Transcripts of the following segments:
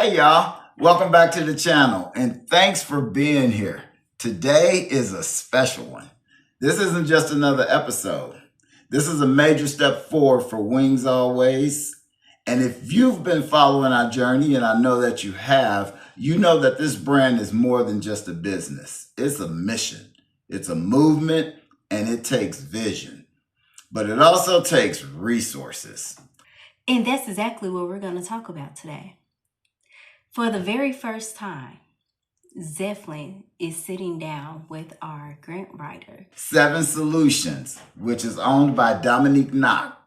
Hey y'all, welcome back to the channel and thanks for being here. Today is a special one. This isn't just another episode. This is a major step forward for Wingz Alwayz. And if you've been following our journey, and I know that you have, you know that this brand is more than just a business. It's a mission, it's a movement, and it takes vision. But it also takes resources. And that's exactly what we're going to talk about today. For the very first time, Zephlin is sitting down with our grant writer. Sevyn Solutions, which is owned by Dominique Nock.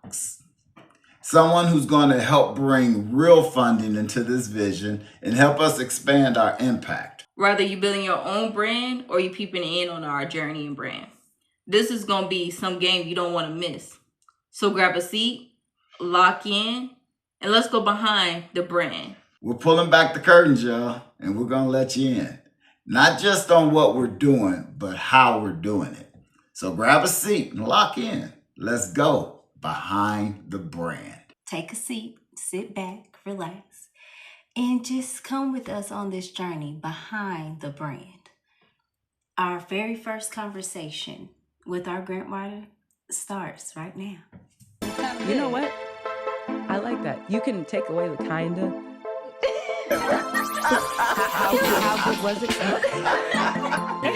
Someone who's going to help bring real funding into this vision and help us expand our impact. Whether you're building your own brand or you peeping in on our journey and brand. This is going to be some game you don't want to miss. So grab a seat, lock in, and let's go behind the brand. We're pulling back the curtains, y'all, and we're going to let you in. Not just on what we're doing, but how we're doing it. So grab a seat and lock in. Let's go behind the brand. Take a seat, sit back, relax, and just come with us on this journey behind the brand. Our very first conversation with our grant writer starts right now. You know what? I like that. You can take away the kinda. How good was it? You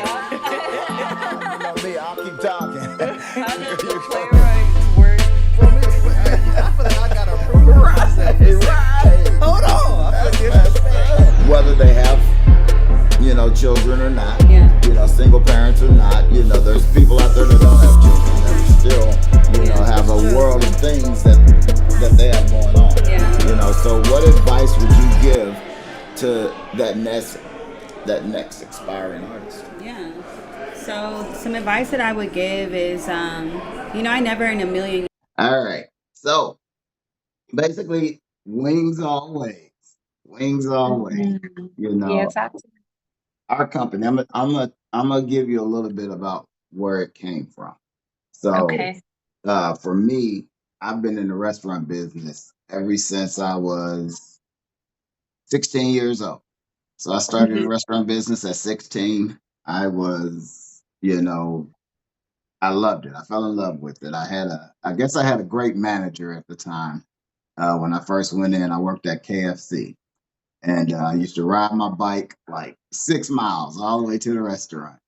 know me, I'll keep talking. How did the playwright work? I feel like I got a prove myself. Hold on. I feel disrespect. Whether they have, children or not, single parents or not, there's people out there that don't have children that still, have a world of things that they have going on. So what advice would you give to that next aspiring artist? Yeah. So some advice that I would give is, I never in a million. All right. So basically, Wingz Alwayz. Wingz Alwayz. Yes, I Our company. I'm gonna give you a little bit about where it came from. So, okay. for me, I've been in the restaurant business ever since I was 16 years old. So I started in the restaurant business at 16. I was, I loved it. I fell in love with it. I guess I had a great manager at the time. When I first went in, I worked at KFC. And I used to ride my bike like 6 miles all the way to the restaurant.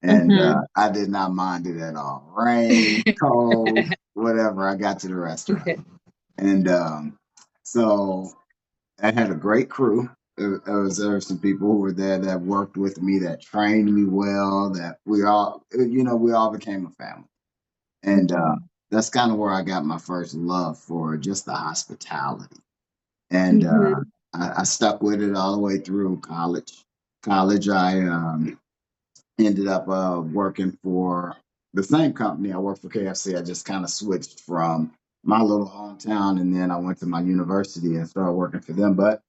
And I did not mind it at all. Rain, cold, whatever, I got to the restaurant. And so I had a great crew. There were some people who were there that worked with me, that trained me well, that we all became a family. And that's kind of where I got my first love for just the hospitality. And I stuck with it all the way through college. I ended up working for the same company. I worked for KFC. I just kind of switched from my little hometown, and then I went to my university and started working for them. But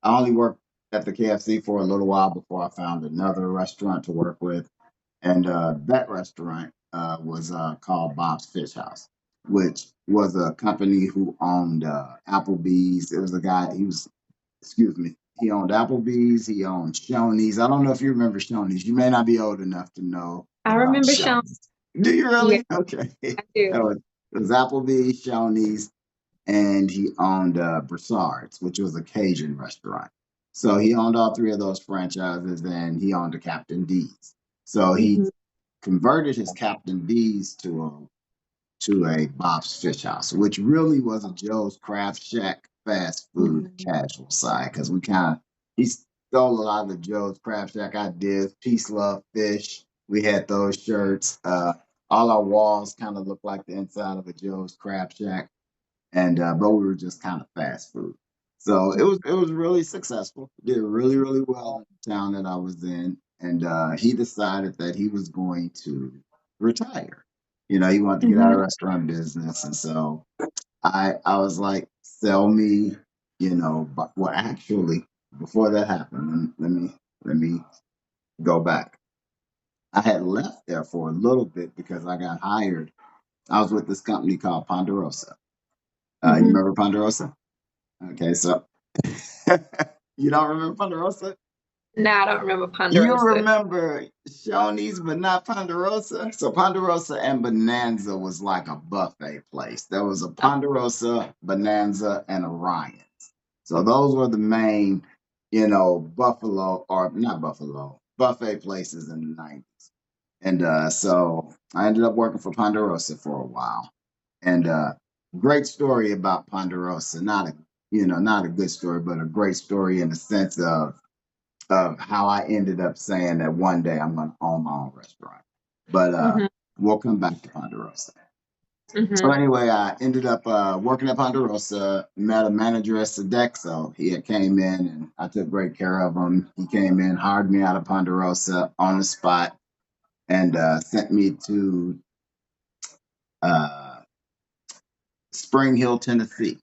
I only worked at the KFC for a little while before I found another restaurant to work with, and that restaurant was called Bob's Fish House, which was a company who owned Applebee's. It was a guy. Excuse me. He owned Applebee's. He owned Shoney's. I don't know if you remember Shoney's. You may not be old enough to know I about remember Sean. Shoney's. Do you really? Yeah, Okay. I do. It was Applebee's, Shoney's, and he owned Broussard's, which was a Cajun restaurant. So he owned all three of those franchises, and he owned a Captain D's. So he converted his Captain D's to a Bob's Fish House, which really was a Joe's Crab Shack fast food casual side, because he stole a lot of the Joe's Crab Shack ideas. Peace, love, fish. We had those shirts. All our walls kind of looked like the inside of a Joe's Crab Shack, and but we were just kind of fast food. So it was really successful. Did really really well in the town that I was in, and he decided that he was going to retire. He wanted to get out of restaurant business, and so I was like, sell me, but well, actually, before that happened, let me go back. I had left there for a little bit because I got hired. I was with this company called Ponderosa. You remember Ponderosa? Okay, so You don't remember Ponderosa? No, I don't remember You Ponderosa. remember Shoney's, but not Ponderosa? So Ponderosa and Bonanza was like a buffet place. There was a Ponderosa, Bonanza, and Orion's. So those were the main, Buffalo, or not Buffalo, buffet places in the 90s. And so I ended up working for Ponderosa for a while. And great story about Ponderosa. Not a good story, but a great story in the sense of how I ended up saying that one day I'm going to own my own restaurant. But Mhm. we'll come back to Ponderosa. So Mhm. anyway, I ended up working at Ponderosa, met a manager at Sodexo. He had came in and I took great care of him. He came in, hired me out of Ponderosa on the spot, and sent me to uh, Spring Hill, Tennessee.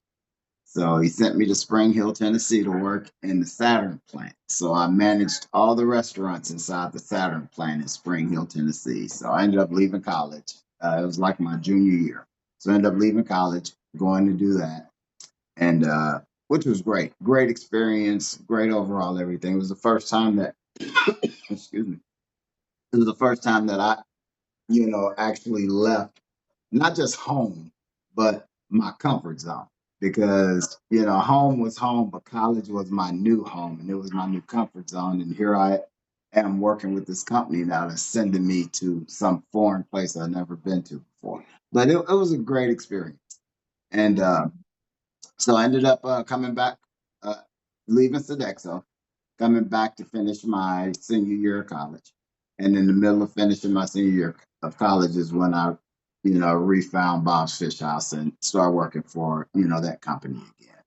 So he sent me to Spring Hill, Tennessee to work in the Saturn plant. So I managed all the restaurants inside the Saturn plant in Spring Hill, Tennessee. So I ended up leaving college. It was like my junior year. So I ended up leaving college, going to do that. And which was great. Great experience, great overall everything. It was the first time that, excuse me, it was the first time that I, actually left not just home, but my comfort zone. Because, home was home, but college was my new home and it was my new comfort zone. And here I am working with this company now that's sending me to some foreign place I've never been to before. But it was a great experience. And so I ended up coming back, uh, leaving Sodexo, coming back to finish my senior year of college. And in the middle of finishing my senior year of college is when I, refound Bob's Fish House and started working for, that company again.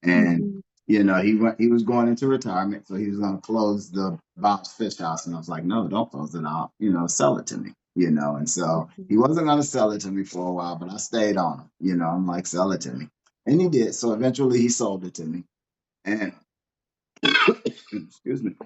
And, Mhm. he was going into retirement, so he was going to close the Bob's Fish House. And I was like, no, don't close it out, sell it to me, And so he wasn't going to sell it to me for a while, but I stayed on him, I'm like, sell it to me. And he did. So eventually he sold it to me. And, excuse me,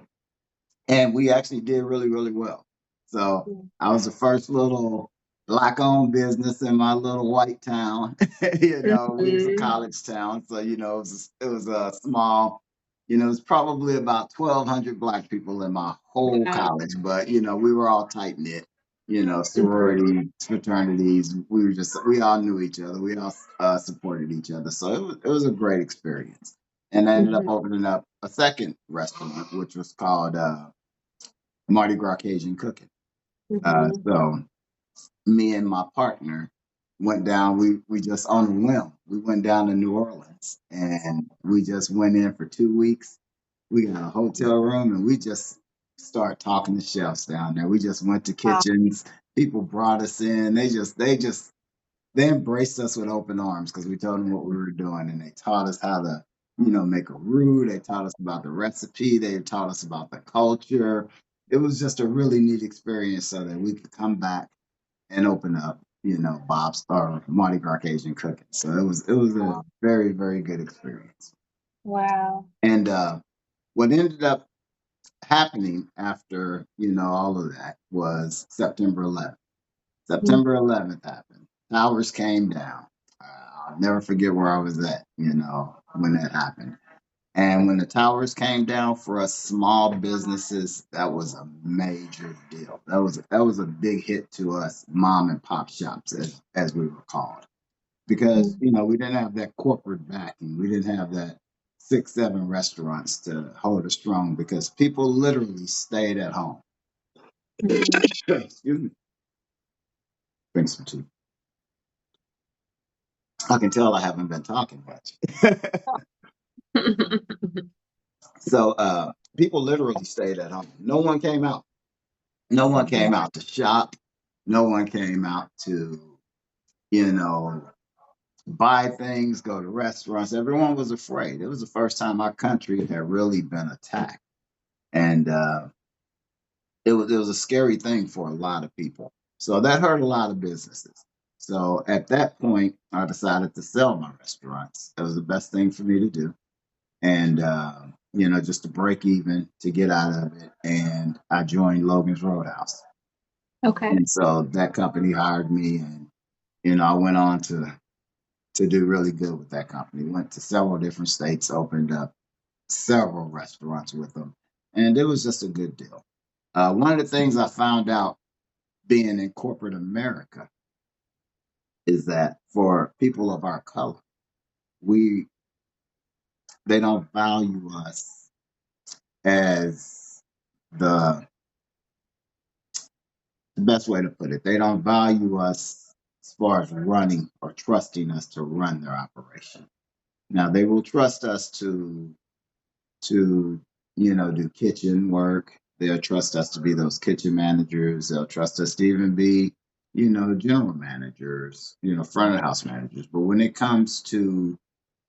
and we actually did really, really well. So I was the first little black-owned business in my little white town. We was a Mhm. college town, so it was a small. It was probably about 1,200 black people in my whole Wow. college, but we were all tight knit. Mhm. Sorority, fraternities. We all knew each other. We all supported each other. So it was a great experience. And I ended up Mhm. opening up a second restaurant, which was called Mardi Gras Cajun Cooking. Mhm. So me and my partner went down. We just on a whim. We went down to New Orleans and we just went in for 2 weeks. We got a hotel room and we just started talking to chefs down there. We just went to Wow. kitchens. People brought us in. They embraced us with open arms because we told them what we were doing, and they taught us how to, make a roux. They taught us about the recipe. They taught us about the culture. It was just a really neat experience, so that we could come back and open up, Bob's or Mardi Gras Cajun Cooking. So it was a very, very good experience. Wow. And what ended up happening after all of that was September 11th. Mhm. September 11th happened. Towers came down. I'll never forget where I was at, when that happened. And when the towers came down for us small businesses, that was a major deal. That was a big hit to us mom and pop shops, as we were called, because Mhm. we didn't have that corporate backing. We didn't have that 6, 7 restaurants to hold us strong because people literally stayed at home. Mhm. Excuse me. Drink some tea. I can tell I haven't been talking much. So people literally stayed at home. No one came out. No one Mhm. came out to shop. No one came out to, you know, buy things, go to restaurants. Everyone was afraid. It was the first time our country had really been attacked. And it was a scary thing for a lot of people. So that hurt a lot of businesses. So at that point, I decided to sell my restaurants. It was the best thing for me to do. And just to break even to get out of it. And I joined Logan's Roadhouse, Okay. and so that company hired me, and I went on to do really good with that company. Went to several different states, opened up. several restaurants with them, and it was just a good deal. One of the things I found out being in corporate America is that for people of our color, we they don't value us as the the best way to put it. They don't value us as far as running or trusting us to run their operation. Now they will trust us to do kitchen work. They'll trust us to be those kitchen managers. They'll trust us to even be general managers, front of house managers. But when it comes to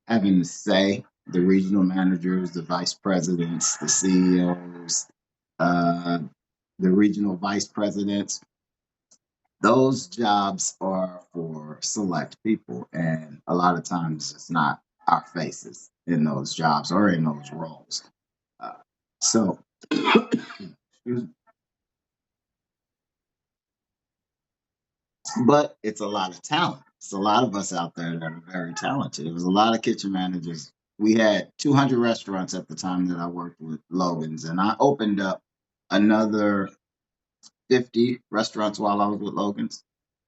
having to say, the regional managers, the vice presidents, the CEOs, uh, the regional vice presidents, those jobs are for select people. And a lot of times it's not our faces in those jobs or in those roles. Uh, so, excuse me. But it's a lot of talent. It's a lot of us out there that are very talented. There was a lot of kitchen managers. We had 200 restaurants at the time that I worked with Logan's, and I opened up another 50 restaurants while I was with Logan's.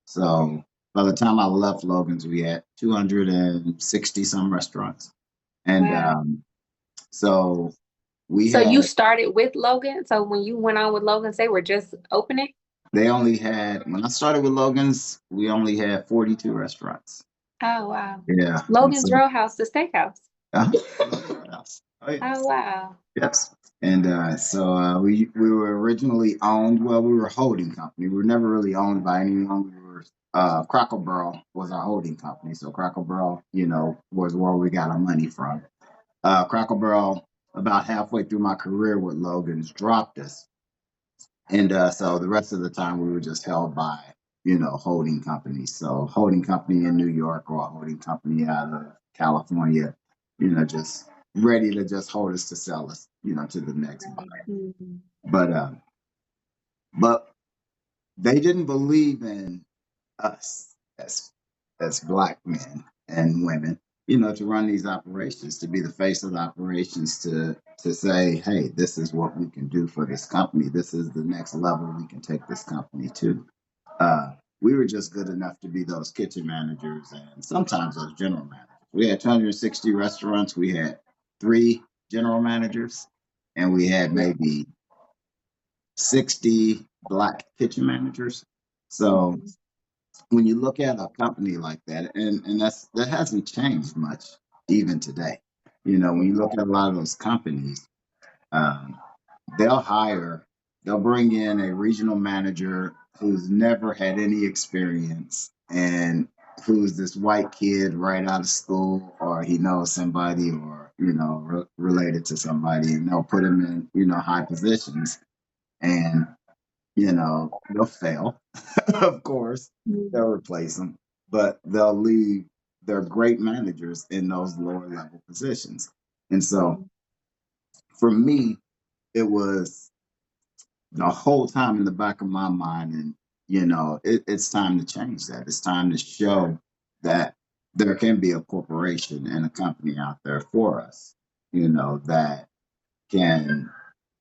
So by the time I left Logan's, we had 260 some restaurants. And Wow. so we So you had, started with Logan. So when you went on with Logan's, they were just opening? they only had, when I started with Logan's, we only had 42 restaurants. Oh, wow. Yeah. And Logan's so, Row House, the steakhouse. oh, yeah. Oh, wow. Yes. And so we were originally owned, well, we were a holding company. We were never really owned by anyone. We were, Cracker Barrel was our holding company. So Cracker Barrel, was where we got our money from. Cracker Barrel, about halfway through my career with Logan's, dropped us. And so the rest of the time we were just held by, holding companies. So holding company in New York or a holding company out of California, just ready to just hold us to sell us, to the next buyer. Mm-hmm. But they didn't believe in us as black men and women, to run these operations, to be the face of the operations, to say, hey, this is what we can do for this company. This is the next level we can take this company to. We were just good enough to be those kitchen managers and sometimes those general managers. We had 260 restaurants. We had 3 general managers, and we had maybe 60 black kitchen managers. So when you look at a company like that, and that hasn't changed much even today. When you look at a lot of those companies, um, they'll bring in a regional manager who's never had any experience and who's this white kid right out of school, or he knows somebody, or related to somebody, and they'll put him in high positions, and they'll fail. Of course, they'll replace them, but they'll leave their great managers in those lower level positions. And so for me, it was the whole time in the back of my mind, and it's time to change that. It's time to show that there can be a corporation and a company out there for us, that can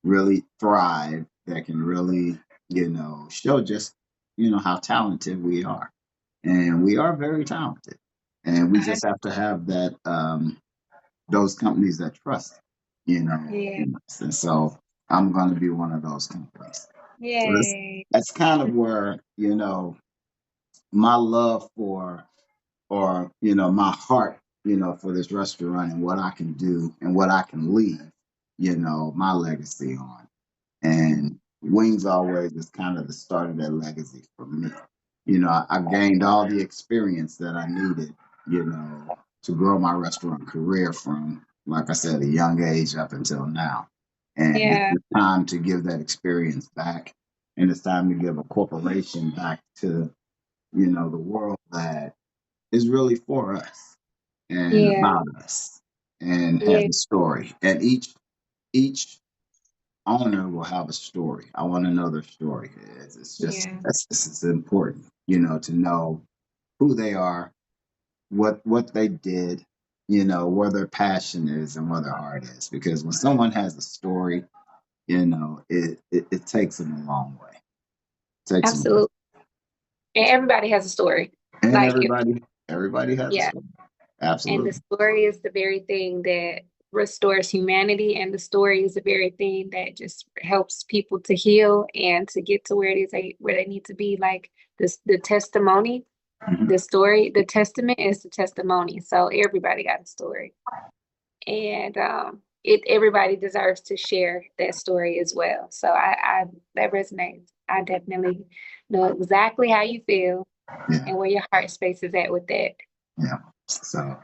really thrive, that can really, show just, how talented we are. And we are very talented. And we just have to have that, those companies that trust, Yeah. in us. And so I'm going to be one of those companies. So Yay. that's kind of where, my love for, or, my heart, for this restaurant and what I can do and what I can leave, my legacy on. And Wingz Alwayz is kind of the start of that legacy for me. I gained all the experience that I needed, to grow my restaurant career from, like I said, a young age up until now. And Yeah. it's time to give that experience back. And it's time to give a corporation back to, the world that is really for us and Yeah. about us and has Yeah. a story. And each owner will have a story. I want to know their story. It's just Yeah. it's important, to know who they are, what they did, where their passion is and where their art is. Because when someone has a story, it takes them a long way. It takes them, Absolutely. And everybody has a story. and Like if everybody has a yeah, story. and the Absolutely. story is the very thing that restores humanity, and the story is the very thing that just helps people to heal and to get to where it is where they need to be. Like this, the testimony, Mhm. the story, the testament is the testimony. So everybody got a story, and it everybody deserves to share that story as well. So I that resonates. I definitely know exactly how you feel Yeah, and where your heart space is at with that. yeah. So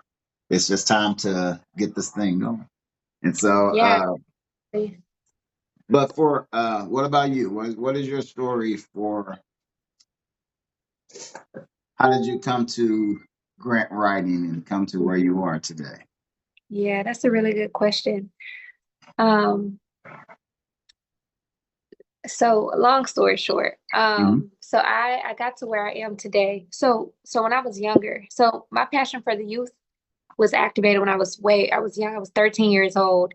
it's just time to get this thing going. And so, Yeah. but for what about you? What is your story for? How did you come to grant writing and come to where you are today? Yeah, that's a really good question. Um, so long story short, Hmm. so I got to where I am today. So when I was younger, so my passion for the youth was activated when I was young. I was 13 years old.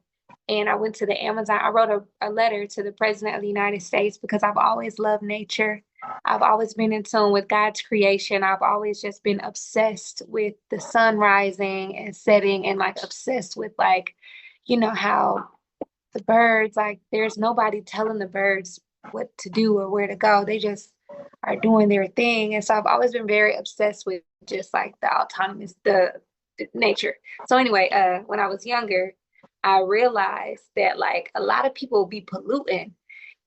And I went to the Amazon. I wrote a letter to the President of the United States because I've always loved nature. I've always been in tune with God's creation. I've always just been obsessed with the sun rising and setting, and like obsessed with like, how the birds, like there's nobody telling the birds what to do or where to go. They just are doing their thing. And so I've always been very obsessed with just like the autonomous, the nature. So anyway, when I was younger, I realized that like a lot of people be polluting,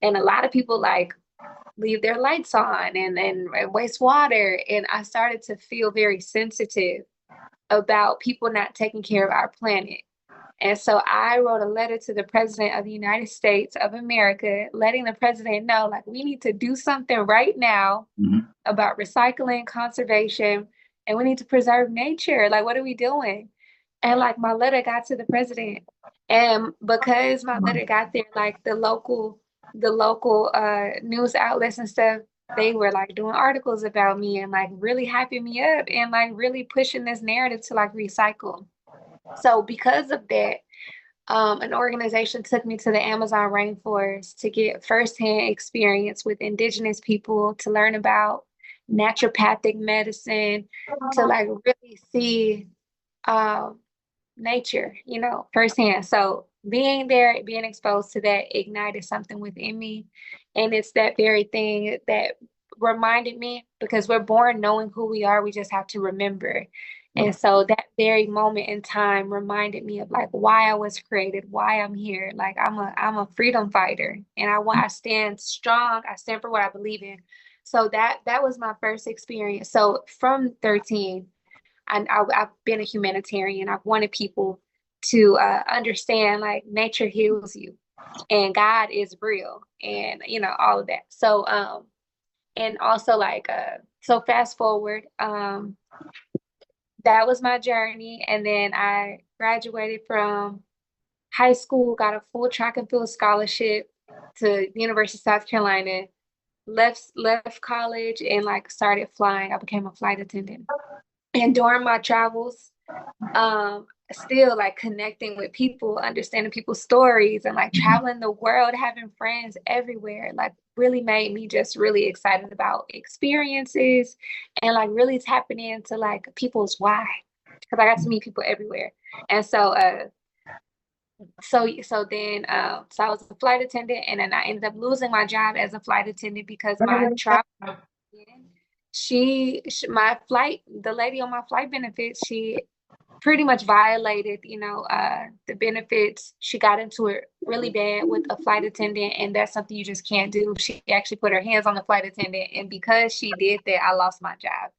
and a lot of people like leave their lights on and waste water. And I started to feel very sensitive about people not taking care of our planet. And so I wrote a letter to the President of the United States of America, letting the president know, like, we need to do something right now Hmm. about recycling, conservation, and we need to preserve nature. Like, what are we doing? And like my letter got to the president. And because my letter got there, like the local news outlets and stuff, they were like doing articles about me and like really hyping me up and like really pushing this narrative to like recycle. So because of that, an organization took me to the Amazon rainforest to get firsthand experience with indigenous people, to learn about naturopathic medicine, to like really see um, nature, firsthand. So being there, being exposed to that ignited something within me. And it's that very thing that reminded me, because we're born knowing who we are, we just have to remember. And so that very moment in time reminded me of like why I was created, why I'm here. Like I'm a freedom fighter, and I stand strong. I stand for what I believe in. So that was my first experience. So from 13, I've been a humanitarian. I've wanted people to understand like nature heals you, and God is real, and all of that. So and also like so fast forward, that was my journey, and then I graduated from high school, got a full track and field scholarship to the University of South Carolina, left college, and like started flying. I became a flight attendant. And during my travels, still like connecting with people, understanding people's stories, and like traveling the world, having friends everywhere, like really made me just really excited about experiences, and like really tapping into like people's why, because I got to meet people everywhere. And so I was a flight attendant, and then I ended up losing my job as a flight attendant because my travel, my flight, the lady on my flight benefits, she pretty much violated, the benefits. She got into it really bad with a flight attendant, and that's something you just can't do. She actually put her hands on the flight attendant, and because she did that, I lost my job.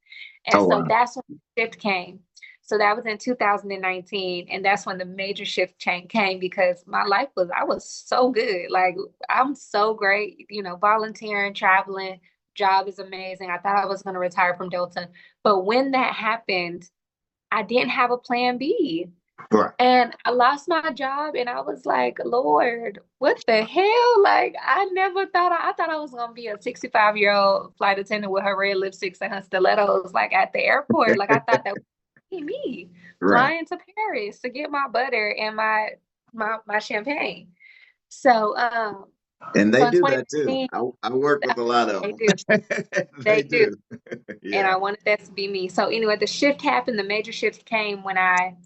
And Oh so wow. that's when the shift came. So that was in 2019, and that's when the major shift change came, because I was so good. Like I'm so great, volunteering, traveling, job is amazing. I thought I was going to retire from Delta. But when that happened, I didn't have a plan B. Right. And I lost my job, and I was like, Lord, what the hell? Like, I thought I was gonna be a 65-year-old flight attendant with her red lipsticks and her stilettos, like at the airport. Like I thought that me Right. flying to Paris to get my butter and my champagne. So And so they in do that too. 2015, I work with a lot of they them. do. They They do. do. And I Yeah. wanted that to be me. So anyway, the shift happened. The major shift came when I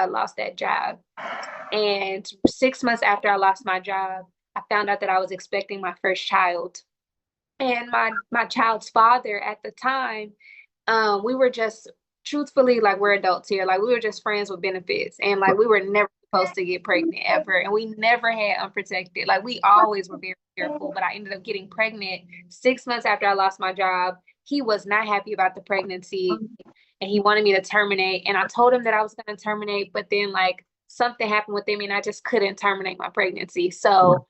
lost that job. And 6 months after I lost my job, I found out that I was expecting my first child. And my child's father at the time, we were just truthfully, like, we're adults here, like we were just friends with benefits, and like we were never supposed to get pregnant ever, and we never had unprotected, like we always were very careful, but I ended up getting pregnant 6 months after I lost my job. He was not happy about the pregnancy, and he wanted me to terminate, and I told him that I was going to terminate, but then like something happened with him and I just couldn't terminate my pregnancy. So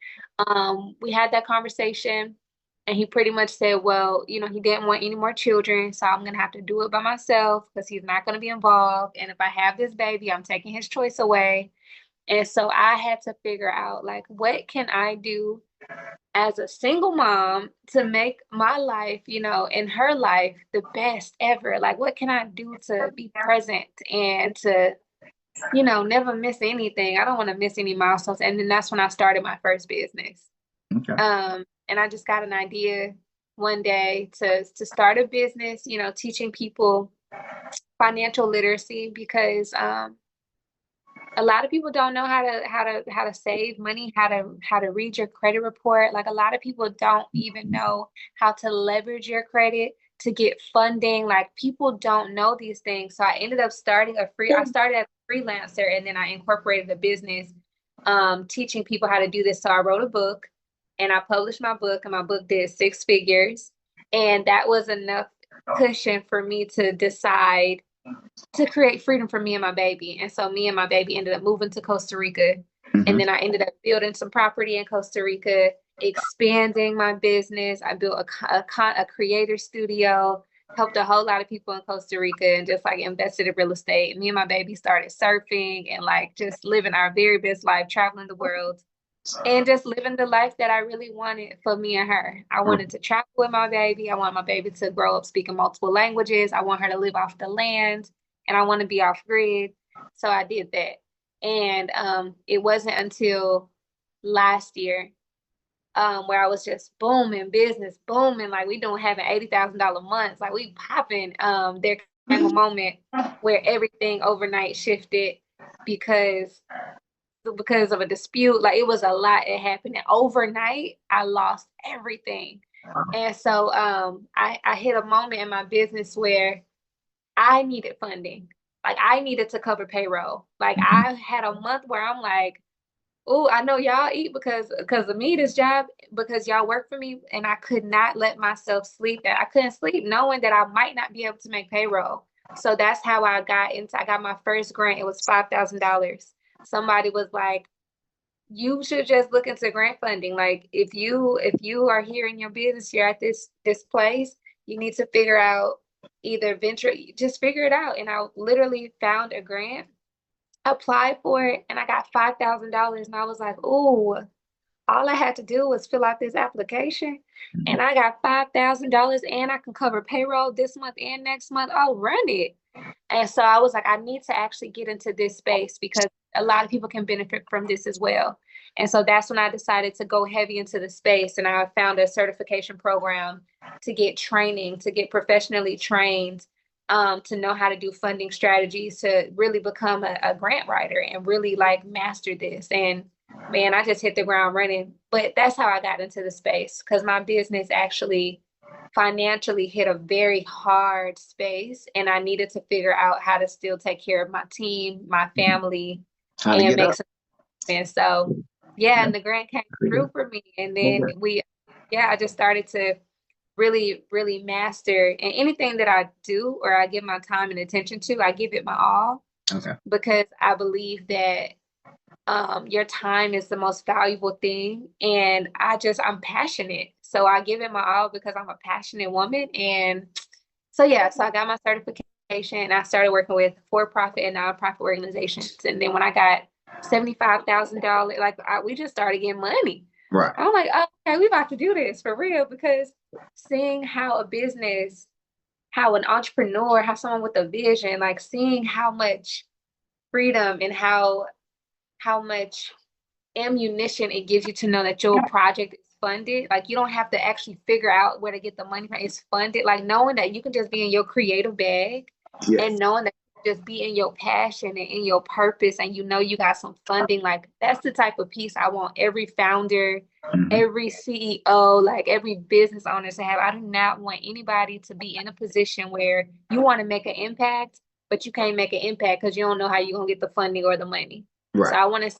we had that conversation, and he pretty much said, well, he didn't want any more children, so I'm gonna have to do it by myself because he's not gonna be involved. And if I have this baby, I'm taking his choice away. And so I had to figure out, like, what can I do as a single mom to make my life, and her life the best ever? Like, what can I do to be present and to, never miss anything? I don't want to miss any milestones. And then that's when I started my first business. Okay. And I just got an idea one day to start a business, teaching people financial literacy, because a lot of people don't know how to save money, how to read your credit report. Like, a lot of people don't even know how to leverage your credit to get funding. Like, people don't know these things. So I ended up I started as a freelancer, and then I incorporated a business teaching people how to do this. So I wrote a book, and I published my book, and my book did 6 figures. And that was enough cushion for me to decide to create freedom for me and my baby. And so me and my baby ended up moving to Costa Rica. And Hmm. then I ended up building some property in Costa Rica, expanding my business. I built a creator studio, helped a whole lot of people in Costa Rica, and just like invested in real estate. Me and my baby started surfing and like just living our very best life, traveling the world, and just living the life that I really wanted for me and her. I wanted to travel with my baby. I want my baby to grow up speaking multiple languages. I want her to live off the land, and I want to be off grid. So I did that. And it wasn't until last year where I was just booming, business booming, like we doing having $80,000 months, like we popping. There came a moment where everything overnight shifted because of a dispute. Like, it was a lot that happened, and overnight I lost everything. And so I hit a moment in my business where I needed funding. Like, I needed to cover payroll. Like, I had a month where I'm like, oh, I know y'all eat because of me, this job, because y'all work for me, and I could not let myself sleep. And I couldn't sleep knowing that I might not be able to make payroll. So that's how I got my first grant. It was $5,000. Somebody was like, you should just look into grant funding. Like, if you are here in your business, you're at this place, you need to figure out, just figure it out. And I literally found a grant, applied for it, and I got $5,000. And I was like, oh, all I had to do was fill out this application, and I got $5,000, and I can cover payroll this month and next month. I'll run it. And so I was like, I need to actually get into this space because a lot of people can benefit from this as well. And so that's when I decided to go heavy into the space. And I found a certification program to get training, to get professionally trained, to know how to do funding strategies, to really become a grant writer and really like master this. And man, I just hit the ground running. But that's how I got into the space, because my business actually financially hit a very hard space, and I needed to figure out how to still take care of my team, my family, How to and get make up. some sense. So yeah, Yeah. and the grant came through for me. And then I just started to really, really master. And anything that I do or I give my time and attention to, I give it my all, Okay. because I believe that your time is the most valuable thing. And I'm passionate. So I give it my all because I'm a passionate woman. And so, so I got my certification, and I started working with for-profit and nonprofit organizations. And then when I got $75,000, like we just started getting money. Right. I'm like, oh, okay, we about to do this for real, because seeing how a business how an entrepreneur, how someone with a vision, like seeing how much freedom and how much ammunition it gives you to know that your project is funded. Like you don't have to actually figure out where to get the money from. It's funded. Like knowing that you can just be in your creative bag and Yes. knowing that you just be in your passion and in your purpose and you know you got some funding. Like that's the type of piece I want every founder, Mhm. every CEO, like every business owner to have. I do not want anybody to be in a position where you want to make an impact, but you can't make an impact because you don't know how you're gonna get the funding or the money. So Right. I want to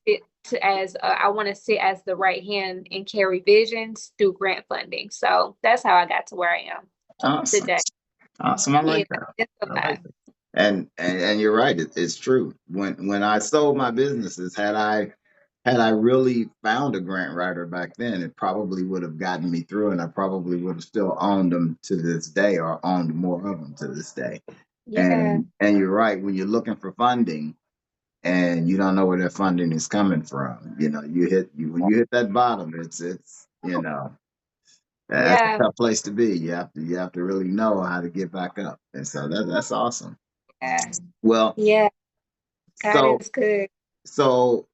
sit as the right hand and carry visions through grant funding. So that's how I got to where I am Awesome. today. Awesome. I Yeah, like that. it's a I lot. like that. And you're right. It's true. When I sold my businesses, had I really found a grant writer back then, it probably would have gotten me through, and I probably would have still owned them to this day, or owned more of them to this day. Yeah, And you're right. When you're looking for funding and you don't know where that funding is coming from, when you hit that bottom, it's that's a yeah, tough place to be. You have to really know how to get back up, and so that's awesome. yeah, Well, yeah. God so is good. so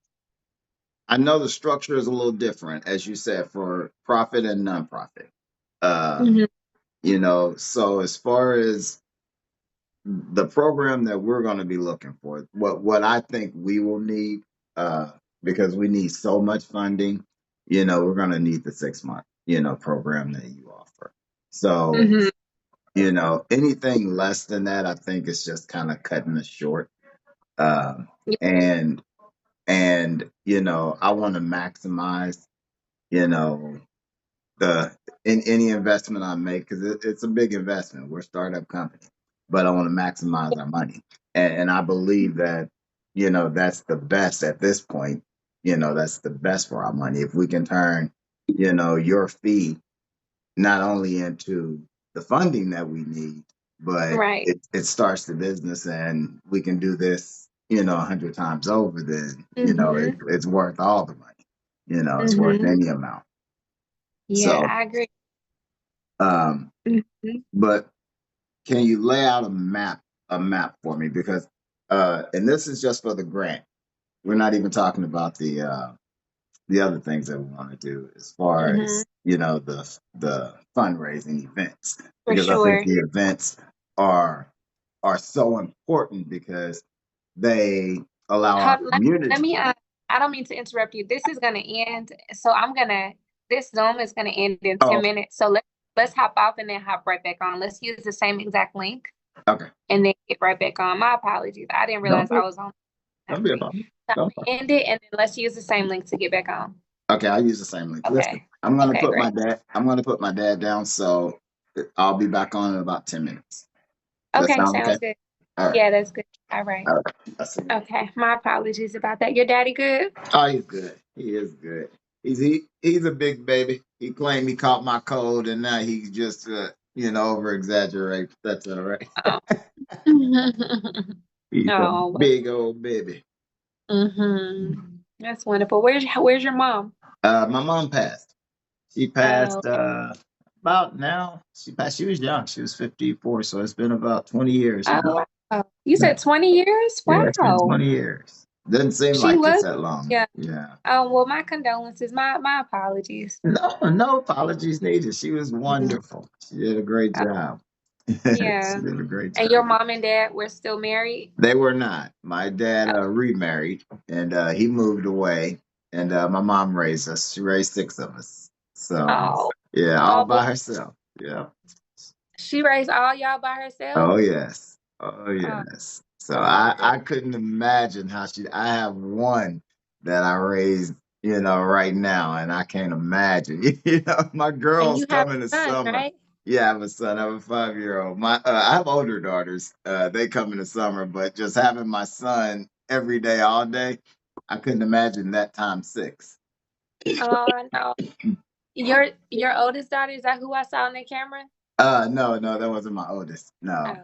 I know the structure is a little different, as you said, for profit and nonprofit. Um, Mhm, so as far as the program that we're going to be looking for, what I think we will need, uh, because we need so much funding, we're going to need the 6 month, program that you offer. So, mhm. anything less than that, I think is just kind of cutting us short. Um, Yeah, and I want to maximize, you know, the in any investment I make, because it's a big investment. We're a startup company, but I want to maximize our money, and I believe that that's the best at this point. That's the best for our money if we can turn your fee not only into the funding that we need, but right. it starts the business, and we can do this 100 times over. Then Mhm, it's worth all the money. It's worth mhm. any amount. Yeah, So, I agree. um, Mhm. but can you lay out a map for me? Because and this is just for the grant. We're not even talking about the other things that we want to do as far Mhm. as the fundraising events, For because I think sure. the events are so important because they allow our Let community. me I don't mean to interrupt you. This is gonna end. So this Zoom is gonna end in Oh, 10 minutes. So let's hop off and then hop right back on. Let's use the same exact link okay. and then get right back on. My apologies. I didn't Don't realize be, I was on don't be a screen. problem. So Don't be. end it and then let's use the same link to get back on. Okay, I'll use the same link. Listen, Okay. Okay, great. I'm gonna put my dad down, so I'll be back on in about 10 minutes. Does that Okay, sound okay? sounds good. All right. Yeah, that's good. All right. All right. I see. Okay. My apologies about that. Your daddy good? Oh, he's good. He is good. He's a big baby. He claimed he caught my cold, and now he just over exaggerate. That's all right. Oh. He's a Oh, big old baby. that's wonderful. Where's your mom? My mom passed. She Oh, passed okay. about now. She passed. She was young. She was 54, so it's been about 20 years now. Oh, wow. You Yeah, said 20 years? yeah, it's been Wow. 20 years. Doesn't seem She like it's was, that long. yeah. Yeah. Oh, well, my condolences. My apologies. No, no apologies needed. She was Mhm. wonderful. She did a great Oh, job. yeah. She did a great And job. your mom and dad were still married? They were not. My dad Oh, remarried, and he moved away, and my mom raised us. She raised six of us. So oh, yeah, all oh, by herself. Yeah. she raised all y'all by herself? Oh yes. Oh Oh, yes. So oh my I goodness. couldn't imagine how I have one that I raised, right now, and I can't imagine. My And girls you have come in the a son, summer. right? Yeah, I have a son. I have a 5-year-old. I have older daughters. They come in the summer, but just having my son every day, all day, I couldn't imagine that times six. Oh, no. Your oldest daughter, is that who I saw on the camera? No, no, that wasn't my oldest. No.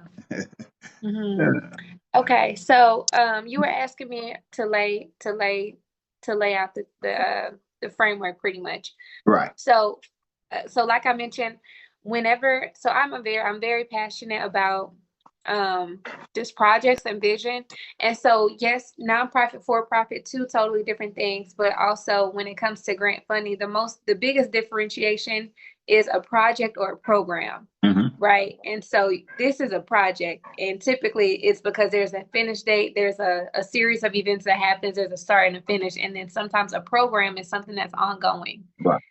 Oh. Okay, so you were asking me to lay out the framework pretty much. Right. So, like I mentioned, so I'm very passionate about just projects and vision. And so yes, nonprofit, for profit, two totally different things. But also when it comes to grant funding, the biggest differentiation is a project or a program. Right. And so this is a project. And typically it's because there's a finish date, there's a series of events that happens, there's a start and a finish. And then sometimes a program is something that's ongoing. Right.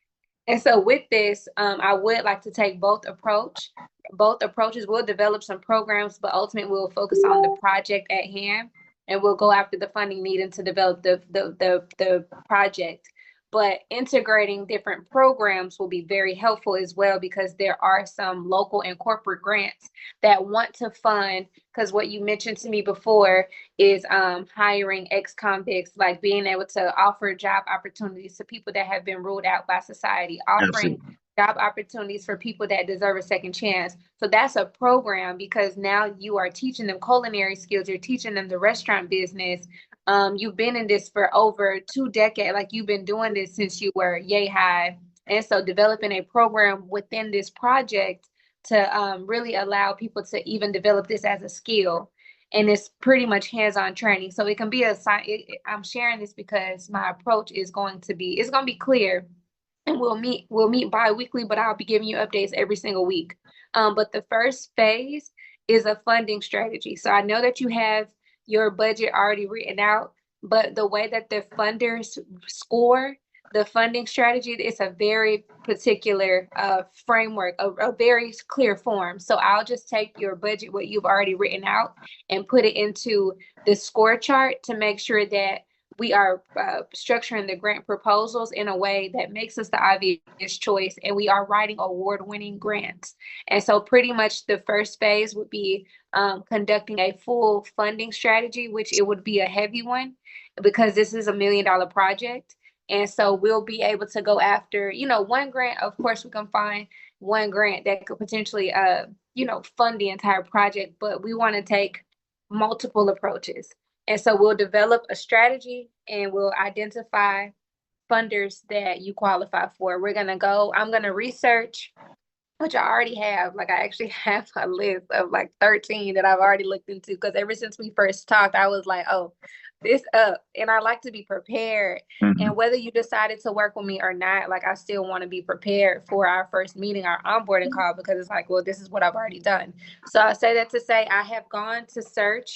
And so with this, I would like to take both approaches. We'll develop some programs, but ultimately we'll focus on the project at hand, and we'll go after the funding needed to develop the project. But integrating different programs will be very helpful as well, because there are some local and corporate grants that want to fund, because what you mentioned to me before is hiring ex-convicts, like being able to offer job opportunities to people that have been ruled out by society, offering Absolutely. job opportunities for people that deserve a second chance. So that's a program, because now you are teaching them culinary skills, you're teaching them the restaurant business. You've been in this for over 2 decades, like you've been doing this since you were yay high. And so developing a program within this project to really allow people to even develop this as a skill. And it's pretty much hands-on training. So it can be I'm sharing this because my approach is going to be, it's going to be clear, and we'll meet bi-weekly, but I'll be giving you updates every single week. But the first phase is a funding strategy. So I know that you have your budget already written out, but the way that the funders score the funding strategy, it's a very particular framework, a very clear form. So I'll just take your budget, what you've already written out, and put it into the score chart to make sure that we are structuring the grant proposals in a way that makes us the obvious choice, and we are writing award-winning grants. And so pretty much the first phase would be conducting a full funding strategy, which it would be a heavy one because this is $1 million project. And so we'll be able to go after, one grant. Of course, we can find one grant that could potentially, fund the entire project, but we want to take multiple approaches. And so we'll develop a strategy and we'll identify funders that you qualify for. I'm going to research, which I already have. Like, I actually have a list of like 13 that I've already looked into, because ever since we first talked, I was like, oh, this up. And I like to be prepared. And whether you decided to work with me or not, like, I still want to be prepared for our first meeting, our onboarding call, because it's like, well, this is what I've already done. So I say that to say I have gone to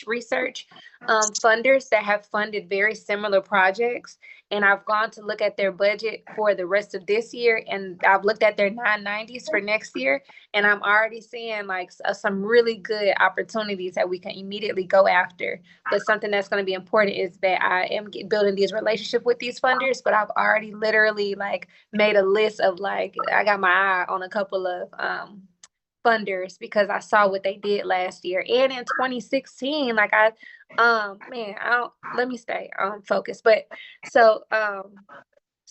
research funders that have funded very similar projects. And I've gone to look at their budget for the rest of this year, and I've looked at their 990s for next year, and I'm already seeing like some really good opportunities that we can immediately go after. But something that's going to be important is that I am building these relationships with these funders, but I've already literally like made a list of, like, I got my eye on a couple of funders because I saw what they did last year and in 2016. Like, let me stay focused. But so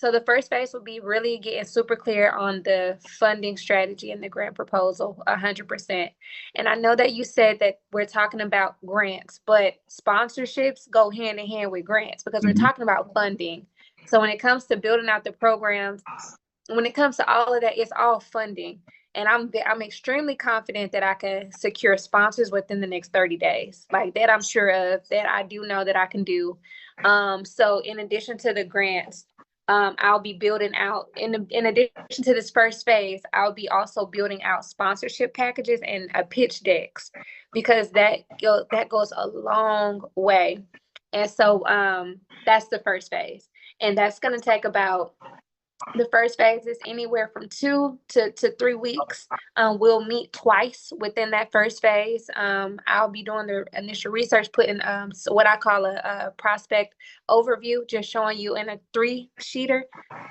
the first phase will be really getting super clear on the funding strategy and the grant proposal 100%. And I know that you said that we're talking about grants, but sponsorships go hand in hand with grants because we're talking about funding. So when it comes to building out the programs, when it comes to all of that, it's all funding. And I'm extremely confident that I can secure sponsors within the next 30 days. Like that, I'm sure of. That I do know that I can do. So in addition to the grants, I'll be building out, in addition to this first phase, I'll be also building out sponsorship packages and pitch decks, because that goes a long way. And so that's the first phase. And that's going to take about, the first phase is anywhere from 2 to 3 weeks. We'll meet twice within that first phase. I'll be doing the initial research, putting what I call a prospect overview, just showing you in a 3-sheeter.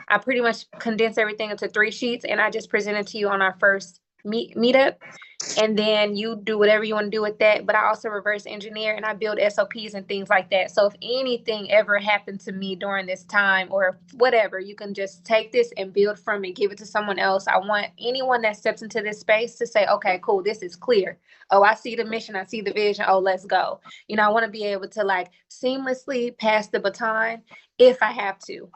I pretty much condense everything into 3 sheets, and I just present it to you on our first meetup. And then you do whatever you want to do with that. But I also reverse engineer and I build SOPs and things like that. So if anything ever happened to me during this time or whatever, you can just take this and build from it, give it to someone else. I want anyone that steps into this space to say, okay, cool, this is clear. Oh, I see the mission. I see the vision. Oh, let's go. I want to be able to like seamlessly pass the baton if I have to.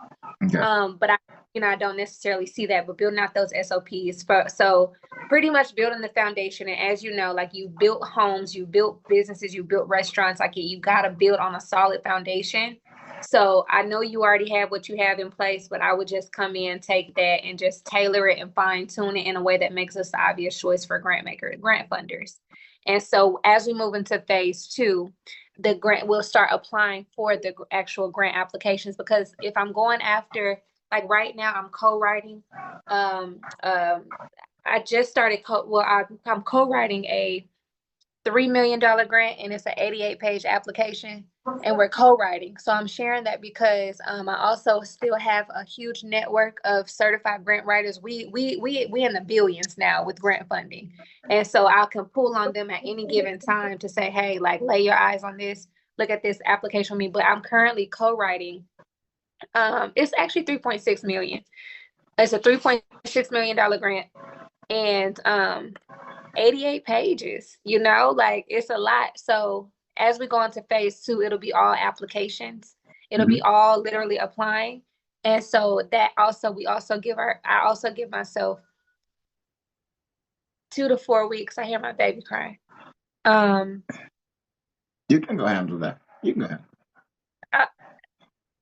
Okay. But I don't necessarily see that, but building out those SOPs so pretty much building the foundation. And as you know, like you built homes, you built businesses, you built restaurants, like you got to build on a solid foundation. So I know you already have what you have in place, but I would just come in, take that and just tailor it and fine tune it in a way that makes us the obvious choice for grant funders. And so as we move into phase 2, the grant will start applying for the actual grant applications, because if I'm going after, like right now I'm co-writing, I just started I'm co-writing a $3 million grant, and it's an 88-page application, and we're co-writing. So I'm sharing that because I also still have a huge network of certified grant writers. We in the billions now with grant funding, and so I can pull on them at any given time to say, hey, like lay your eyes on this, look at this application with me. But I'm currently co-writing. It's actually 3.6 million. It's a $3.6 million grant, and 88 pages, like it's a lot. So as we go into phase 2, it'll be all applications. It'll be all literally applying. And so that also, I also give myself 2 to 4 weeks. I hear my baby crying. You can go handle that. You can go ahead.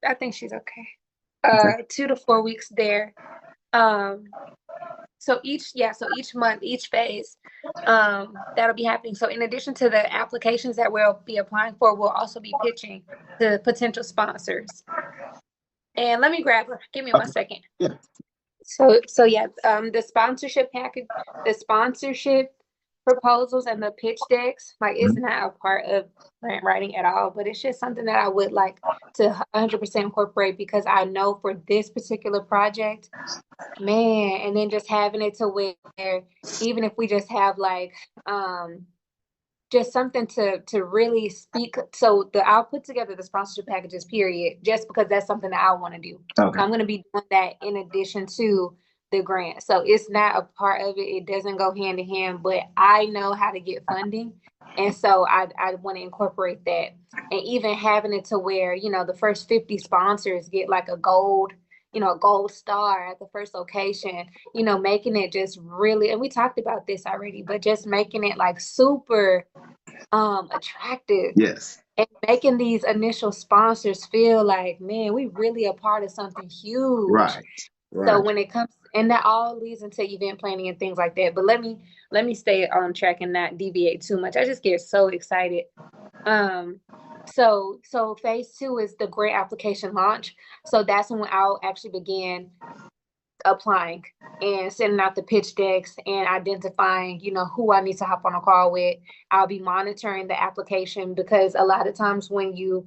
I think she's okay. 2 to 4 weeks there. So each month, each phase, that'll be happening. So in addition to the applications that we'll be applying for, we'll also be pitching to potential sponsors. And let me grab her. Give me 1 second. Yeah. So yeah, the sponsorship package, the sponsorship proposals and the pitch decks, like it's not a part of grant writing at all, but it's just something that I would like to 100% incorporate, because I know for this particular project, man, and then just having it to where even if we just have like just something to really speak. So I'll put together the sponsorship packages, period, just because that's something that I want to do. Okay. I'm going to be doing that in addition to the grant. So it's not a part of it. It doesn't go hand in hand, but I know how to get funding. And so I want to incorporate that. And even having it to where, the first 50 sponsors get like a gold star at the first location, making it just really, and we talked about this already, but just making it like super attractive. Yes. And making these initial sponsors feel like, man, we really a part of something huge. Right. So when it comes, and that all leads into event planning and things like that. But let me stay on track and not deviate too much. I just get so excited. So phase 2 is the grant application launch. So that's when I'll actually begin applying and sending out the pitch decks and identifying, who I need to hop on a call with. I'll be monitoring the application, because a lot of times when you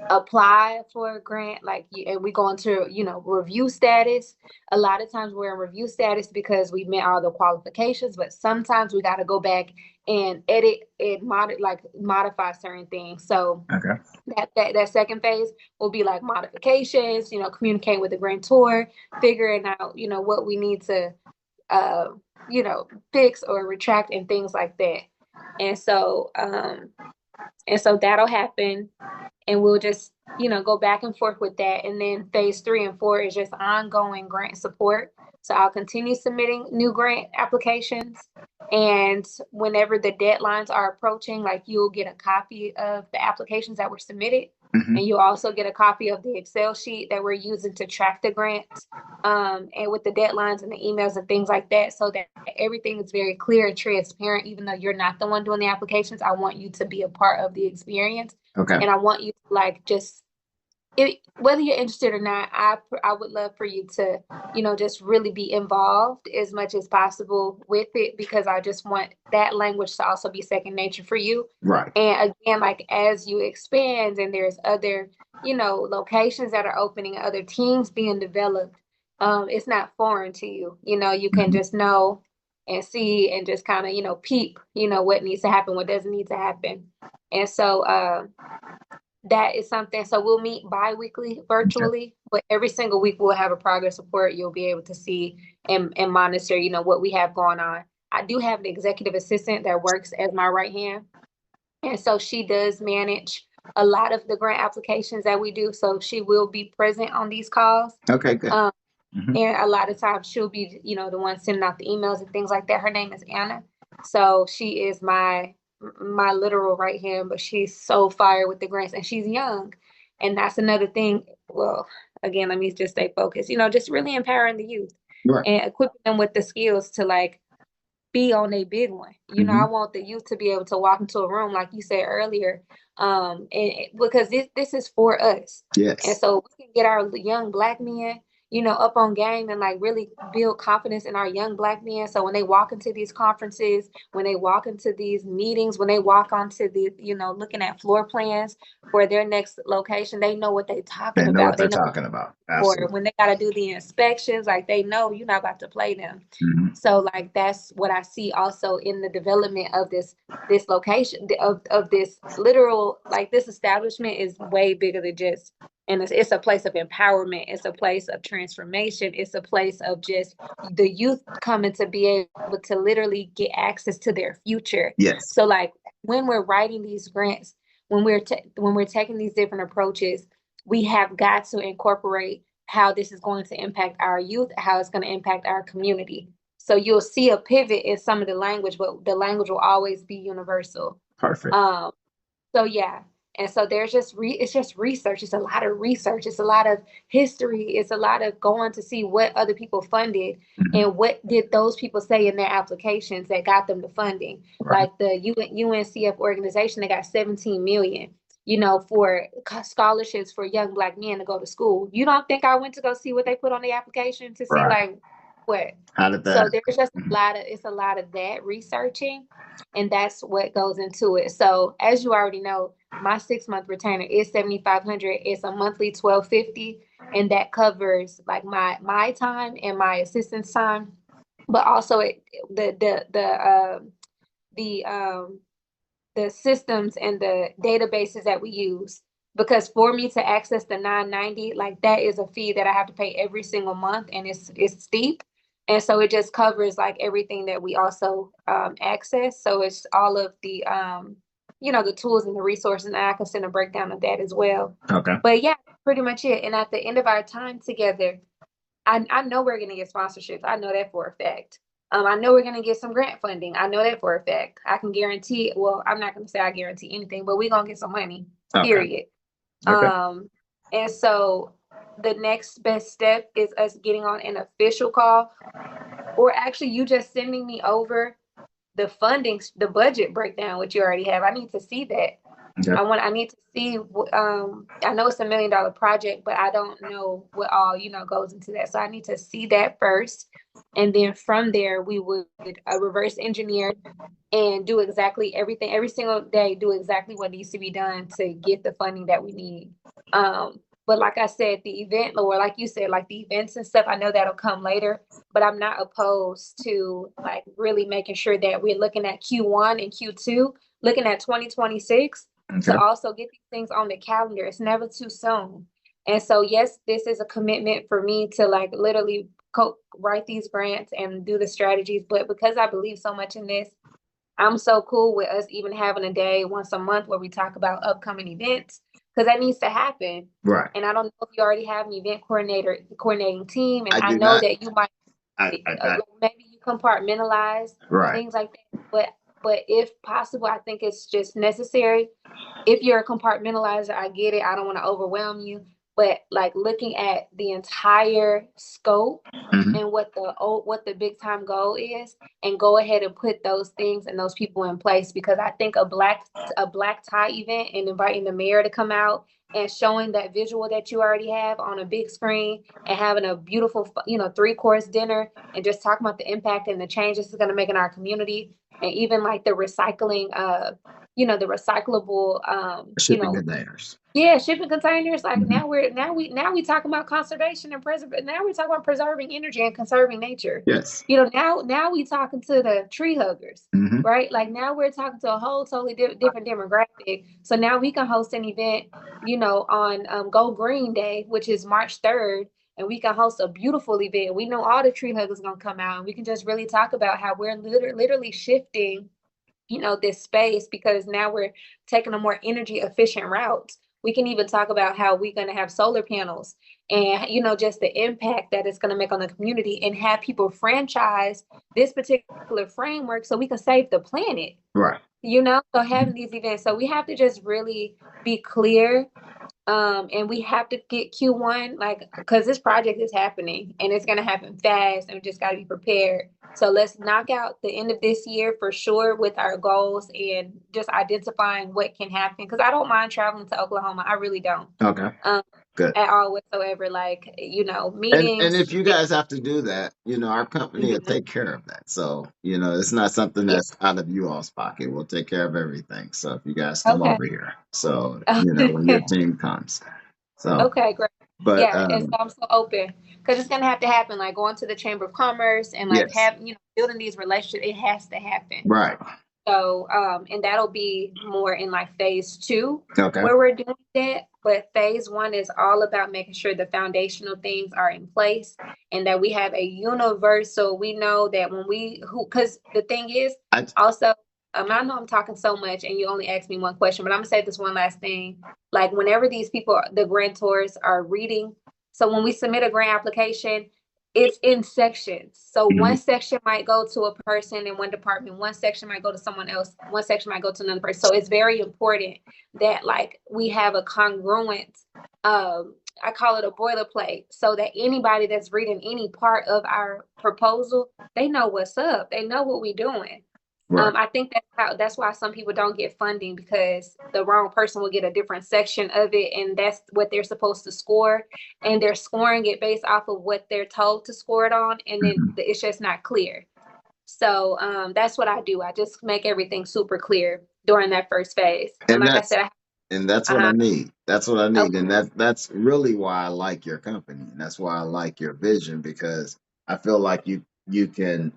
apply for a grant, and we go into, review status, a lot of times we're in review status because we met all the qualifications, but sometimes we got to go back and edit and modify certain things. So okay. That second phase will be like modifications, communicate with the grantor, figuring out, what we need to, fix or retract and things like that. And so that'll happen, and we'll just, go back and forth with that. And then phase 3 and 4 is just ongoing grant support. So I'll continue submitting new grant applications. And whenever the deadlines are approaching, like you'll get a copy of the applications that were submitted. And you'll also get a copy of the Excel sheet that we're using to track the grants, and with the deadlines and the emails and things like that, so that everything is very clear and transparent. Even though you're not the one doing the applications, I want you to be a part of the experience. Okay. And I want you to whether you're interested or not, I would love for you to, just really be involved as much as possible with it, because I just want that language to also be second nature for you. Right. And again, like as you expand and there's other, locations that are opening, other teams being developed, it's not foreign to you. You can just know and see and just kind of, peep, what needs to happen, what doesn't need to happen. And so, that is something. So we'll meet bi-weekly virtually, but every single week we'll have a progress report. You'll be able to see and monitor, what we have going on. I do have an executive assistant that works as my right hand. And so she does manage a lot of the grant applications that we do. So she will be present on these calls. Okay, good. And a lot of times she'll be, the one sending out the emails and things like that. Her name is Anna. So she is my literal right hand, but she's so fire with the grants and she's young. And that's another thing. Well, again, let me just stay focused, just really empowering the youth Right. and equipping them with the skills to like be on a big one. I want the youth to be able to walk into a room, like you said earlier, and because this is for us. Yes. And so we can get our young Black men, up on game and like really build confidence in our young Black men. So when they walk into these conferences, when they walk into these meetings, when they walk onto the, looking at floor plans for their next location, they know what they're talking They know about. what they're talking about. Or Absolutely. when they got to do the inspections, like they know you're not about to play them. So like that's what I see also in the development of this location of this literal, like this establishment is way bigger than just, and it's a place of empowerment, it's a place of transformation, it's a place of just the youth coming to be able to literally get access to their future. Yes. So like when we're writing these grants, when we're taking these different approaches, we have got to incorporate how this is going to impact our youth, how it's going to impact our community. So you'll see a pivot in some of the language, but the language will always be universal. Perfect. So yeah. And so there's it's just research. It's a lot of research. It's a lot of history. It's a lot of going to see what other people funded and what did those people say in their applications that got them the funding. Right. Like the UNCF organization, they got 17 million, for scholarships for young Black men to go to school. You don't think I went to go see what they put on the application to see like what? How did that? So there's just it's a lot of that researching, and that's what goes into it. So as you already know, my 6-month retainer is $7,500. It's a monthly $1,250, and that covers like my time and my assistant's time, but also the systems and the databases that we use. Because for me to access the 990, like that is a fee that I have to pay every single month, and it's steep. And so it just covers like everything that we also access. So it's all of the the tools and the resources, and I can send a breakdown of that as well. Okay. But yeah, pretty much it. And at the end of our time together, I know we're gonna get sponsorships. I know that for a fact. I know we're gonna get some grant funding. I know that for a fact. I can guarantee. Well, I'm not gonna say I guarantee anything, but we're gonna get some money. Okay. Period. Okay. And so the next best step is us getting on an official call, or actually you just sending me over the funding, the budget breakdown, which you already have. I need to see that. Okay. I need to see, I know it's $1 million project, but I don't know what all, goes into that. So I need to see that first. And then from there, we would reverse engineer and do exactly everything, every single day, do exactly what needs to be done to get the funding that we need. But like I said, the event, or like you said, like the events and stuff, I know that'll come later, but I'm not opposed to like really making sure that we're looking at Q1 and Q2, looking at 2026 to also get these things on the calendar. It's never too soon. And so, yes, this is a commitment for me to like literally write these grants and do the strategies. But because I believe so much in this, I'm so cool with us even having a day once a month where we talk about upcoming events, because that needs to happen. Right. And I don't know if you already have an event coordinating team, and I do know not. that you might maybe you compartmentalize things like that. But if possible, I think it's just necessary. If you're a compartmentalizer, I get it. I don't want to overwhelm you, but like looking at the entire scope and what the big time goal is, and go ahead and put those things and those people in place, because I think a black tie event and inviting the mayor to come out and showing that visual that you already have on a big screen and having a beautiful 3-course dinner and just talking about the impact and the changes it's going to make in our community, and even like the recycling the recyclable shipping containers. Yeah, shipping containers. Like now we talking about conservation and preservation. Now we're talking about preserving energy and conserving nature. Yes. Now we talking to the tree huggers, right? Like now we're talking to a whole totally different demographic. So now we can host an event, on Go Green Day, which is March 3rd, and we can host a beautiful event. We know all the tree huggers gonna come out, and we can just really talk about how we're literally shifting this space, because now we're taking a more energy efficient route. We can even talk about how we're going to have solar panels and, just the impact that it's going to make on the community, and have people franchise this particular framework so we can save the planet. Right. So having these events. So we have to just really be clear. And we have to get Q1, because this project is happening and it's going to happen fast, and we just got to be prepared. So let's knock out the end of this year for sure with our goals and just identifying what can happen. Because I don't mind traveling to Oklahoma. I really don't. Okay. Good. At all whatsoever. And Meetings. if you guys have to do that, our company will take care of that. So, it's not something Yeah. that's out of you all's pocket. We'll take care of everything. So if you guys come Okay. over here, so when your team comes. So Okay, great. but Yeah, and so I'm so open because it's gonna have to happen. Like going to the Chamber of Commerce and yes. building these relationships. It has to happen. Right. So, and that'll be more in phase 2, Okay. where we're doing that. But phase 1 is all about making sure the foundational things are in place and that we have a universal. We know that because the thing is, also, I know I'm talking so much and you only asked me one question, but I'm gonna say this one last thing. Like whenever these people, the grantors, are reading, so when we submit a grant application, it's in sections. So one section might go to a person in one department, one section might go to someone else, one section might go to another person. So it's very important that we have a congruent, I call it a boilerplate, so that anybody that's reading any part of our proposal, they know what's up. They know what we're doing. Right. I think that's why some people don't get funding, because the wrong person will get a different section of it, and that's what they're supposed to score, and they're scoring it based off of what they're told to score it on, and then it's just not clear. So that's what I do. I just make everything super clear during that first phase. And like I said, that's what I need. That's what I need. Okay. And that's really why I like your company. And that's why I like your vision, because I feel like you can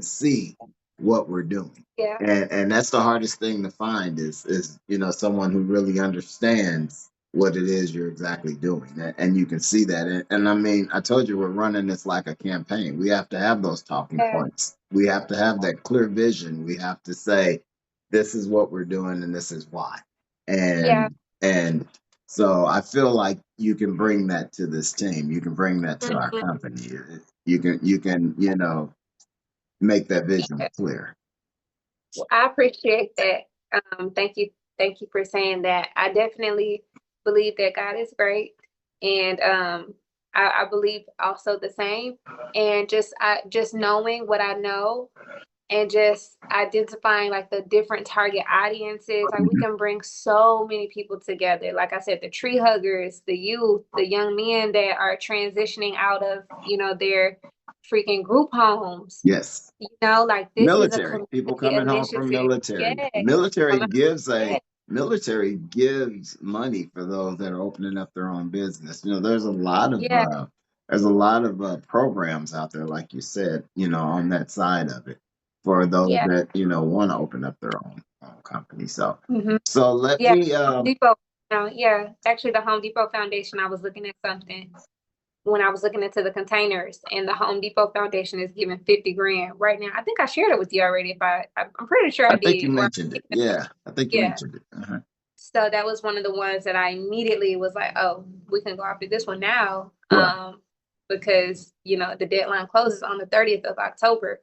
see what we're doing. Yeah. And that's the hardest thing to find is someone who really understands what it is you're exactly doing. And you can see that. And I mean, I told you we're running this like a campaign. We have to have those talking points. We have to have that clear vision. We have to say, this is what we're doing and this is why. And so I feel like you can bring that to this team. You can bring that to our company. You can make that vision clear. Well, I appreciate that. Thank you for saying that. I definitely believe that God is great, and I believe also the same. And just knowing what I know, and just identifying the different target audiences, we can bring so many people together. Like I said, the tree huggers, the youth, the young men that are transitioning out of their freaking group homes. Yes. This military. is a People coming home from military. Yes. Military gives money for those that are opening up their own business. There's a lot of programs out there, like you said, on that side of it, for those that want to open up their own company. So let me Home Depot. Actually, the Home Depot Foundation. I was looking at something when I was looking into the containers, and the Home Depot Foundation is giving 50 grand right now. I think I shared it with you already. I'm pretty sure I did. think you mentioned it. Yeah, I think you mentioned it. So that was one of the ones that I immediately was like, oh, we can go after this one now. Because the deadline closes on the 30th of October.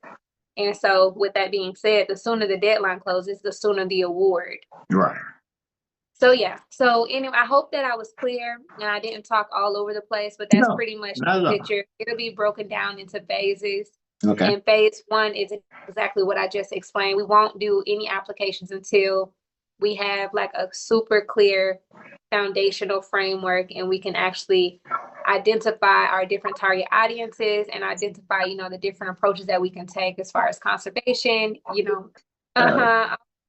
And so with that being said, the sooner the deadline closes, the sooner the award. Right. So so anyway, I hope that I was clear and I didn't talk all over the place, but that's pretty much the picture. It'll be broken down into phases. Okay. And phase 1 is exactly what I just explained. We won't do any applications until we have a super clear foundational framework, and we can actually identify our different target audiences and identify, the different approaches that we can take as far as conservation,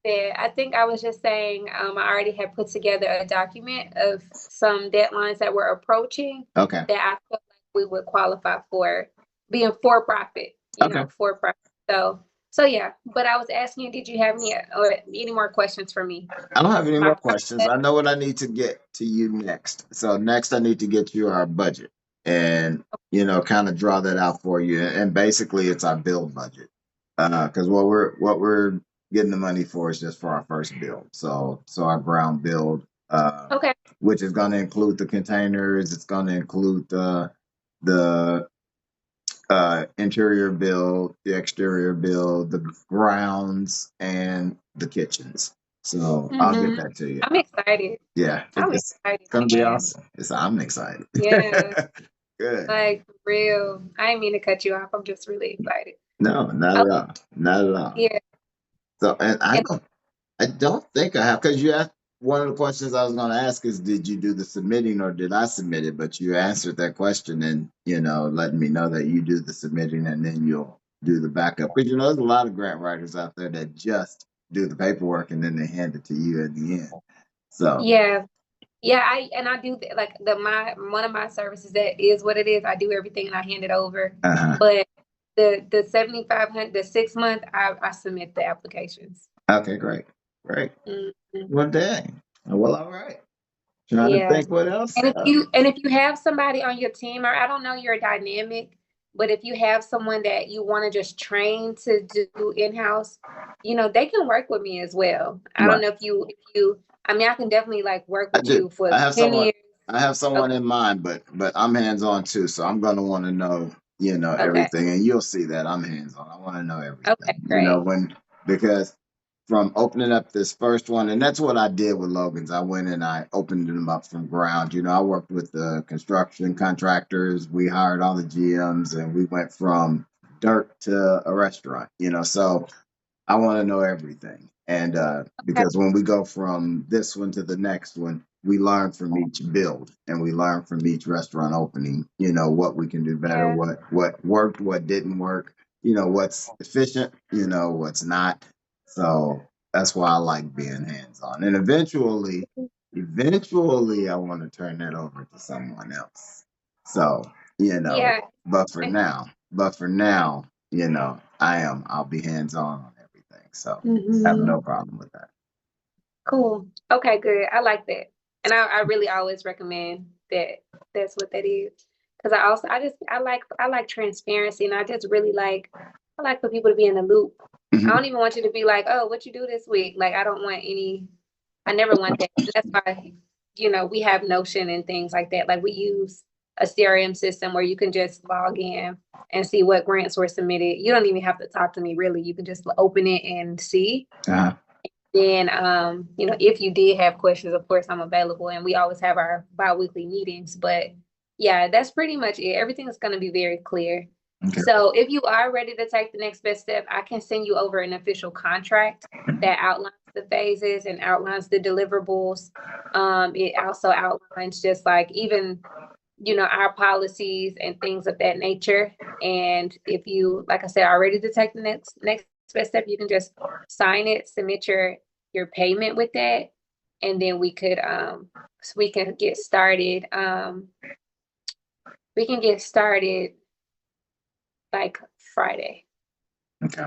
I think I was just saying, I already had put together a document of some deadlines that we're approaching. Okay. That I feel like we would qualify for being for profit, for profit. So yeah, but I was asking you, did you have any more questions for me? I don't have any more questions. I know what I need to get to you next. So next I need to get you our budget and, kind of draw that out for you. And basically it's our build budget. Because what we're getting the money for is just for our first build. So our ground build. Okay. which is going to include the containers. It's going to include the interior build, the exterior build, the grounds, and the kitchens. So I'll get that to you. I'm excited. Yeah, I'm it's excited, gonna be man. awesome. I'm excited. Yeah, Good. like real. I didn't mean to cut you off. I'm just really excited. No, not Oh, at all. Not at all. yeah. So, and And I don't think I have, because you asked, one of the questions I was going to ask is, did you do the submitting or did I submit it? But you answered that question and, letting me know that you do the submitting and then you'll do the backup. But, there's a lot of grant writers out there that just do the paperwork and then they hand it to you at the end. So, yeah, yeah. I do like one of my services that is what it is. I do everything and I hand it over. uh-huh. But the 7,500, the 6 month, I submit the applications. Okay, great. Great. Mhm. Well, dang. Well, all right. Trying to Yeah. think what else. And if you have somebody on your team, or I don't know your dynamic, but if you have someone that you want to just train to do in-house, they can work with me as well. I don't Right. know if you I mean, I can definitely like work I with do. you for 10 years. I have someone Okay. in mind, but I'm hands on too. So I'm gonna want to know, Okay. everything, and you'll see that I'm hands on. I want to know Okay, everything, great. because from opening up this first one, and that's what I did with Logan's. I went and I opened them up from ground. I worked with the construction contractors. We hired all the GMs, and we went from dirt to a restaurant. So I want to know everything. And Okay. because when we go from this one to the next one, we learn from each build and we learn from each restaurant opening, what we can do better, Yeah. what worked, what didn't work, what's efficient, what's not. So that's why I like being hands on. And eventually I want to turn that over to someone else. So, Yeah. but for now, I'll be hands on everything. So I have Hmm. no problem with that. Cool. Okay, good. I like that. And I really always recommend that that's what that is. Because I like transparency and I like for people to be in the loop. I Mhm. don't even want you to be like, oh, what you do this week? Like I never want that. And that's why, we have Notion and things like that. Like we use a CRM system where you can just log in and see what grants were submitted. You don't even have to talk to me really. You can just open it and see. Uh-huh. Then, if you did have questions, of course, I'm available, and we always have our biweekly meetings. But yeah, that's pretty much it. Everything is going to be very clear. Okay. So if you are ready to take the next best step, I can send you over an official contract that outlines the phases and outlines the deliverables. It also outlines just like even our policies and things of that nature. And if you, like I said, are ready to take the next best step, you can just sign it, submit your payment with that, and then we can get started. We can get started like Friday. Okay.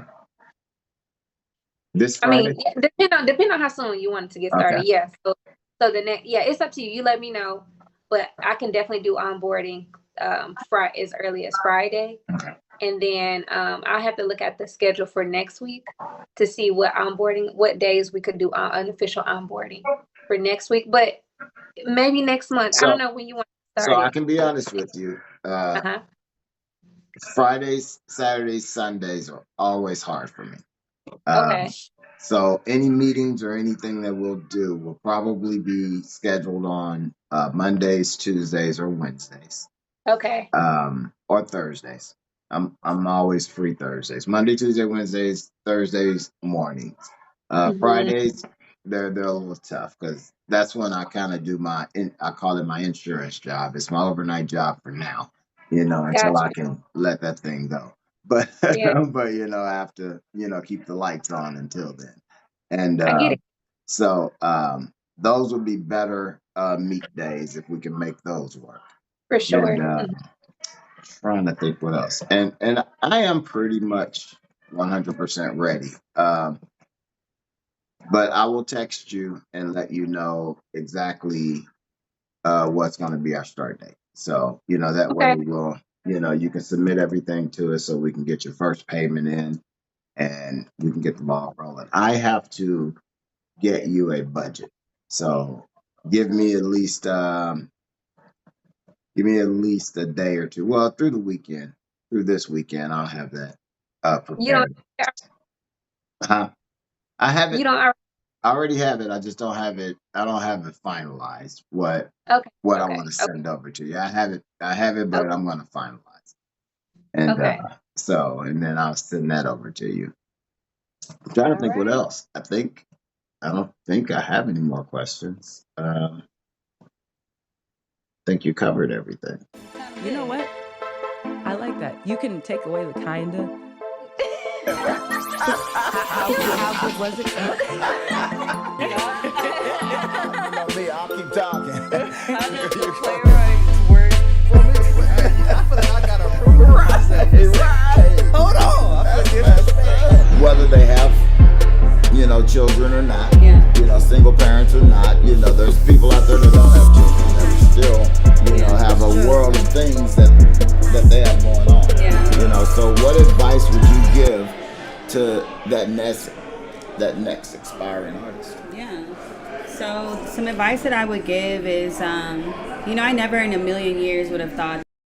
This I Friday? mean, yeah, depend on how soon you want to get Okay. started. Yeah. So the next, yeah, it's up to you. You let me know, but I can definitely do onboarding as early as Friday. Okay. And then I'll have to look at the schedule for next week to see what days we could do unofficial onboarding for next week. But maybe next month. I don't So know when you want to so start I it. can be honest with you. Uh-huh. Fridays, Saturdays, Sundays are always hard for me. Okay. So any meetings or anything that we'll do will probably be scheduled on Mondays, Tuesdays, or Wednesdays, Okay. or Thursdays. I'm always free Thursdays. Monday, Tuesday, Wednesdays, Thursdays mornings. Hmm. Fridays they're a little tough because that's when I kind of do I call it my insurance job. It's my overnight job for now, until I Gotcha. can let that thing go. But Yeah, but I have to keep the lights on until then, and I get it so those would be better meet days if we can make those work. for And sure. trying to think what else. And I am pretty much 100% ready. But I will text you and let you know exactly what's going to be our start date. So, that way Okay. you can submit everything to us so we can get your first payment in and we can get the ball rolling. I have to get you a budget. So give me at least a day or two. Well, through this weekend, I'll have that You don't. prepared. Huh? I have You it. don't. I already have it. I just don't have it. I don't have it finalized. Okay. What I Okay. want to send over to you. I have it. But Okay. I'm going to finalize it. And Okay. and then I'll send that over to you. I'm trying to All think what right. else. I don't think I have any more questions. I think you covered everything. You know what? I like that. You can take away the kinda. How good was it? You know me, I'll keep talking. How does the playwright work? For me, I feel like I gotta prove myself. Hey, hold on, I feel disrespect. Whether they have, children or not, Yeah. Single parents or not, there's people out there that don't have children that still, have a world of things that they have going on. Yeah. So what advice would you give to that next aspiring artist? Yeah. So some advice that I would give is, I never in a million years would have thought